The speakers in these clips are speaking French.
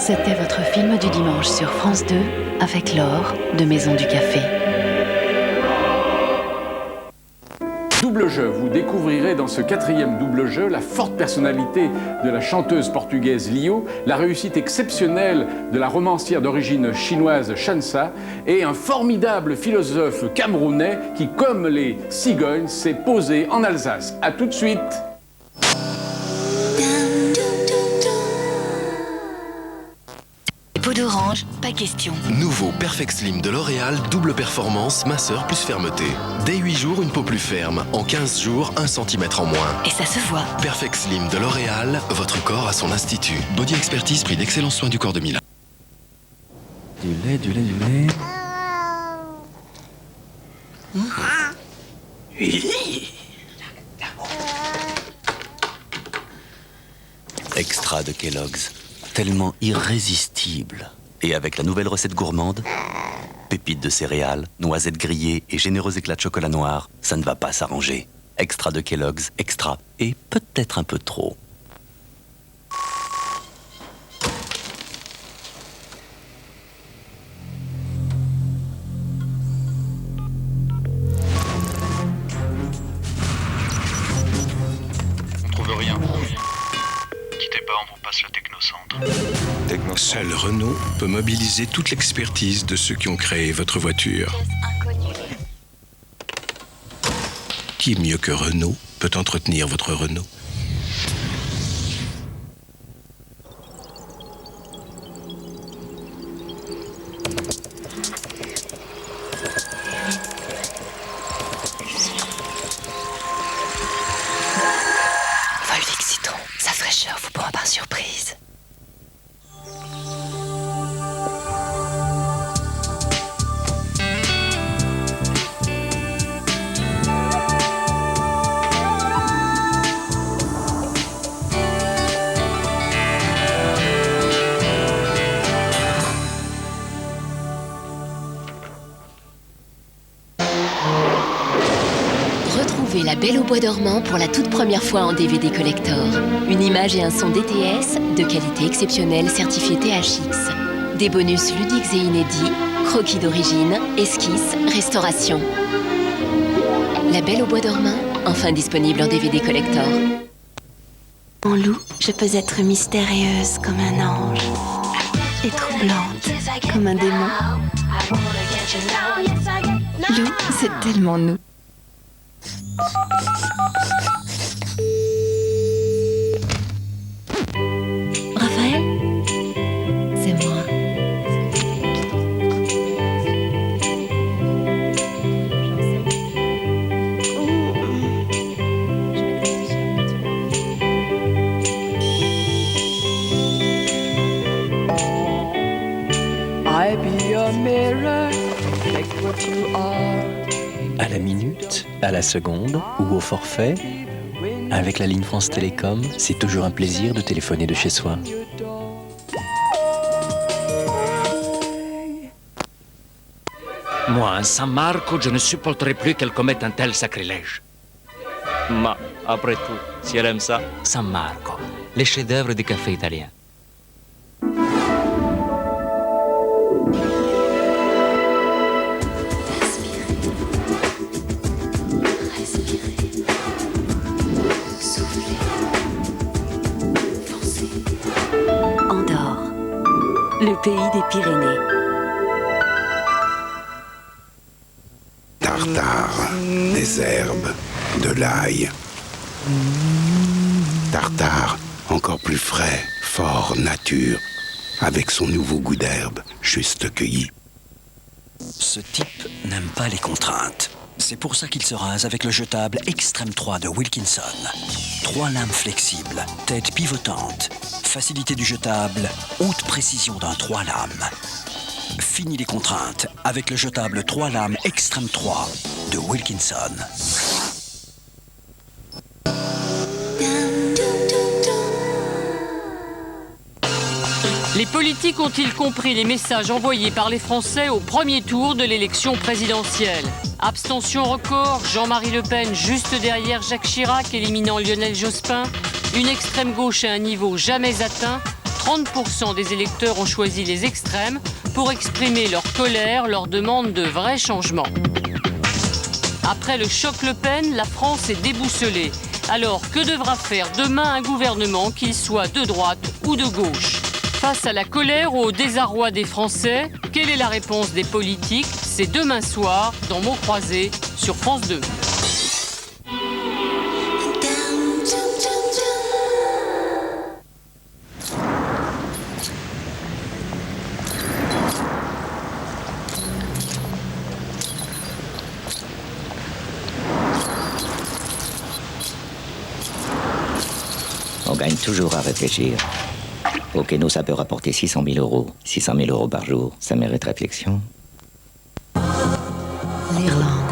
C'était votre film du dimanche sur France 2 avec Laure de Maison du Café. Double jeu, vous découvrirez dans ce 4e double jeu la forte personnalité de la chanteuse portugaise Lio, la réussite exceptionnelle de la romancière d'origine chinoise Shansa et un formidable philosophe camerounais qui, comme les cigognes, s'est posé en Alsace. A tout de suite. Peau d'orange, pas question. Nouveau Perfect Slim de L'Oréal, double performance, minceur plus fermeté. Dès 8 jours, une peau plus ferme. En 15 jours, 1 cm en moins. Et ça se voit. Perfect Slim de L'Oréal, votre corps à son institut. Body Expertise, prix d'excellents soins du corps de Milan. Du lait, du lait, du lait. Extra de Kellogg's. Tellement irrésistible. Et avec la nouvelle recette gourmande, pépites de céréales, noisettes grillées et généreux éclats de chocolat noir, ça ne va pas s'arranger. Extra de Kellogg's, extra. Et peut-être un peu trop. On trouve rien. Quittez pas, on vous passe le technocentre. Seul Renault peut mobiliser toute l'expertise de ceux qui ont créé votre voiture. Qui mieux que Renault peut entretenir votre Renault? Volvic Citron, sa fraîcheur vous prend par surprise. Retrouvez La Belle au Bois dormant pour la toute première fois en DVD collector. Une image et un son DTS de qualité exceptionnelle certifié THX. Des bonus ludiques et inédits, croquis d'origine, esquisses, restauration. La Belle au Bois dormant, enfin disponible en DVD collector. En loup, je peux être mystérieuse comme un ange et troublante comme un démon. Lou, c'est tellement nous. Raphaël, c'est moi. I be a mirror, reflect what you are. À la minute, à la seconde ou au forfait, avec la ligne France Télécom, c'est toujours un plaisir de téléphoner de chez soi. Moi, San Marco, je ne supporterai plus qu'elle commette un tel sacrilège. Ma, après tout, si elle aime ça. San Marco, les chefs-d'œuvre du café italien. Andorre, le pays des Pyrénées. Tartare, des herbes, de l'ail. Tartare, encore plus frais, fort, nature, avec son nouveau goût d'herbe, juste cueilli. Ce type n'aime pas les contraintes. C'est pour ça qu'il se rase avec le jetable Extreme 3 de Wilkinson. 3 lames flexibles, tête pivotante, facilité du jetable, haute précision d'un 3 lames. Fini les contraintes avec le jetable 3 lames Extreme 3 de Wilkinson. Les politiques ont-ils compris les messages envoyés par les Français au premier tour de l'élection présidentielle? Abstention record, Jean-Marie Le Pen juste derrière Jacques Chirac éliminant Lionel Jospin, une extrême gauche à un niveau jamais atteint, 30% des électeurs ont choisi les extrêmes pour exprimer leur colère, leur demande de vrais changements. Après le choc Le Pen, la France est déboussolée. Alors, que devra faire demain un gouvernement, qu'il soit de droite ou de gauche? Face à la colère ou au désarroi des Français, quelle est la réponse des politiques? C'est demain soir, dans Mots croisés, sur France 2. On gagne toujours à réfléchir. Au Keno, ça peut rapporter 600 000 euros. 600 000 euros par jour, ça mérite réflexion. L'Irlande.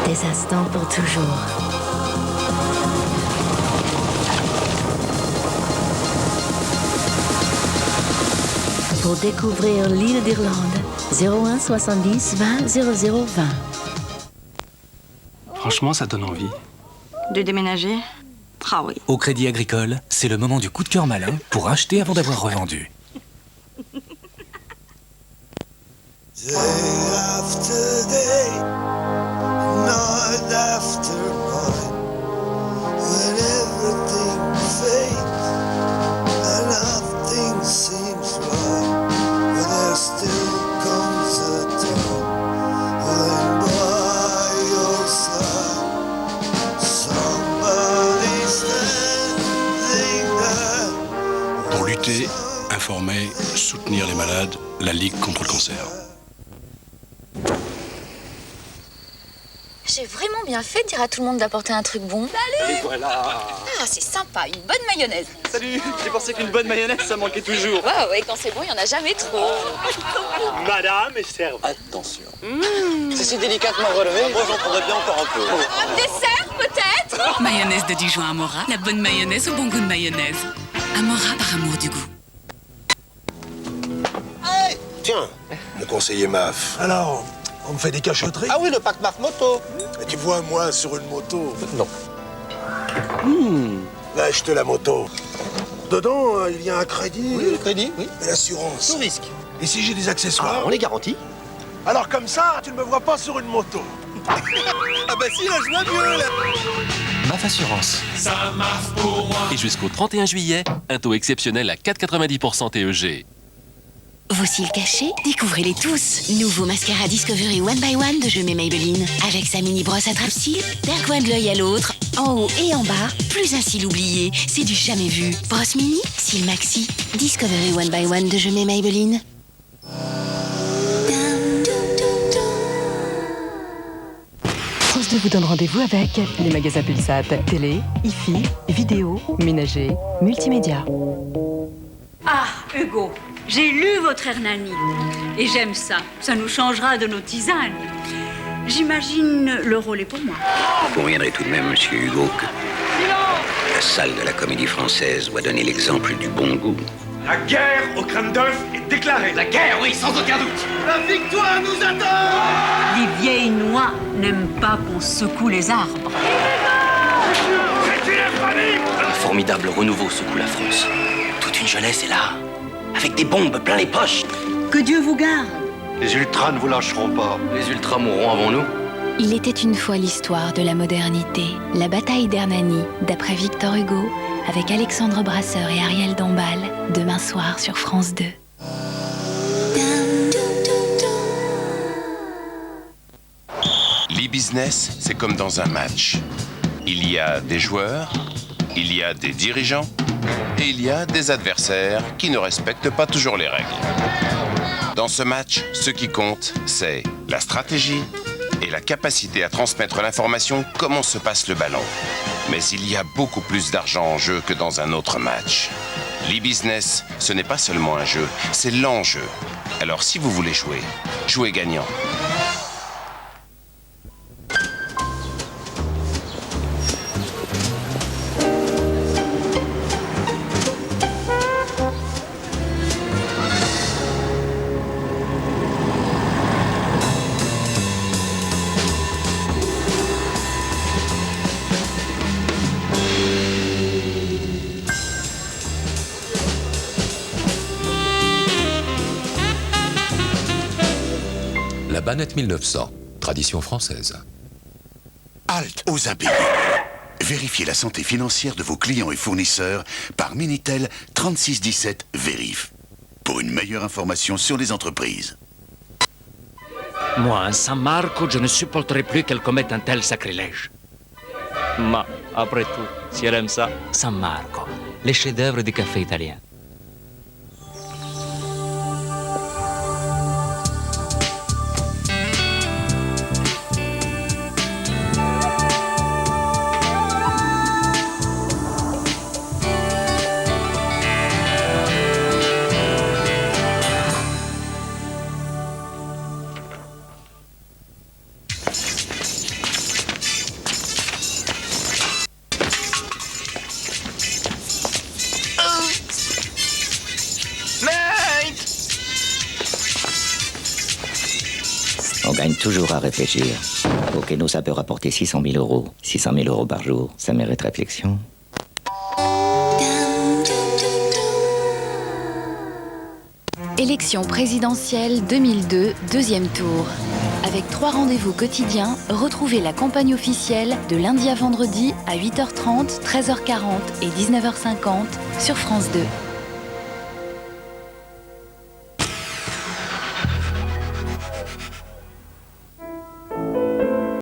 Des instants pour toujours. Pour découvrir l'île d'Irlande, 01 70 20 00 20. Franchement, ça donne envie. De déménager? Ah oui. Au Crédit Agricole, c'est le moment du coup de cœur malin pour acheter avant d'avoir revendu. Day after day, night after night, when everything fades and nothing seems right, but there still comes a time when by your side somebody's standing there. Pour lutter, informer, soutenir les malades, la Ligue contre le cancer. J'ai vraiment bien fait de dire à tout le monde d'apporter un truc bon. Salut! Et voilà! Ah, c'est sympa, une bonne mayonnaise. Salut! J'ai pensé qu'une bonne mayonnaise, ça manquait toujours. Ouais, ouais, quand c'est bon, il n'y en a jamais trop. Madame est serve. Attention. C'est si délicatement relevé. Moi, j'en prendrais bien encore un peu. Un dessert, peut-être? Mayonnaise de Dijon Amora, la bonne mayonnaise au bon goût de mayonnaise. Amora par amour du goût. Hey! Tiens, le conseiller MAF. Alors, on me fait des cachotteries? Ah oui, le pack MAF moto. Et tu vois, moi, sur une moto. Non. Là, acheter la moto. Dedans, il y a un crédit. Oui, le crédit, oui. Et l'assurance. Tout risque. Et si j'ai des accessoires? Ah, on les garantit. Alors comme ça, tu ne me vois pas sur une moto. Ah bah si, là, je vois mieux, là. MAF Assurance. Ça marche pour moi. Et jusqu'au 31 juillet, un taux exceptionnel à 4,90% TEG. Vos cils cachés, découvrez-les tous. Nouveau mascara Discovery One by One de Je mets Maybelline. Avec sa mini brosse attrape-cils, d'un coin de l'œil à l'autre, en haut et en bas, plus un cil oublié, c'est du jamais vu. Brosse mini, cils maxi, Discovery One by One de Je mets Maybelline. France 2 vous donne rendez-vous avec les magasins Pulsat, télé, hi-fi, vidéo, ménager, multimédia. Ah, Hugo, j'ai lu votre Hernani et j'aime ça. Ça nous changera de nos tisanes. J'imagine le rôle est pour moi. Vous conviendrez tout de même, monsieur Hugo, que la salle de la Comédie Française doit donner l'exemple du bon goût. La guerre au crâne d'œuf est déclarée. La guerre, oui, sans aucun doute. La victoire nous attend. Les vieilles noix n'aiment pas qu'on secoue les arbres. C'est une infamie. Un formidable renouveau secoue la France. Toute une jeunesse est là, avec des bombes plein les poches. Que Dieu vous garde. Les ultras ne vous lâcheront pas. Les ultras mourront avant nous. Il était une fois l'histoire de la modernité. La bataille d'Hernani, d'après Victor Hugo, avec Alexandre Brasseur et Ariel Dombal, demain soir sur France 2. L'e-business, c'est comme dans un match. Il y a des joueurs, il y a des dirigeants, et il y a des adversaires qui ne respectent pas toujours les règles. Dans ce match, ce qui compte, c'est la stratégie et la capacité à transmettre l'information comment se passe le ballon. Mais il y a beaucoup plus d'argent en jeu que dans un autre match. L'e-business, ce n'est pas seulement un jeu, c'est l'enjeu. Alors si vous voulez jouer, jouez gagnant. La Banette 1900, tradition française. Halte aux impayés. Vérifiez la santé financière de vos clients et fournisseurs par Minitel 3617 Vérif. Pour une meilleure information sur les entreprises. Moi, à San Marco, je ne supporterai plus qu'elle commette un tel sacrilège. Ma, après tout, si elle aime ça. San Marco, les chefs-d'œuvre du café italien. On gagne toujours à réfléchir. Ok, nous, ça peut rapporter 600 000 euros. 600 000 euros par jour, ça mérite réflexion. Élection présidentielle 2002, deuxième tour. Avec 3 rendez-vous quotidiens, retrouvez la campagne officielle de lundi à vendredi à 8h30, 13h40 et 19h50 sur France 2.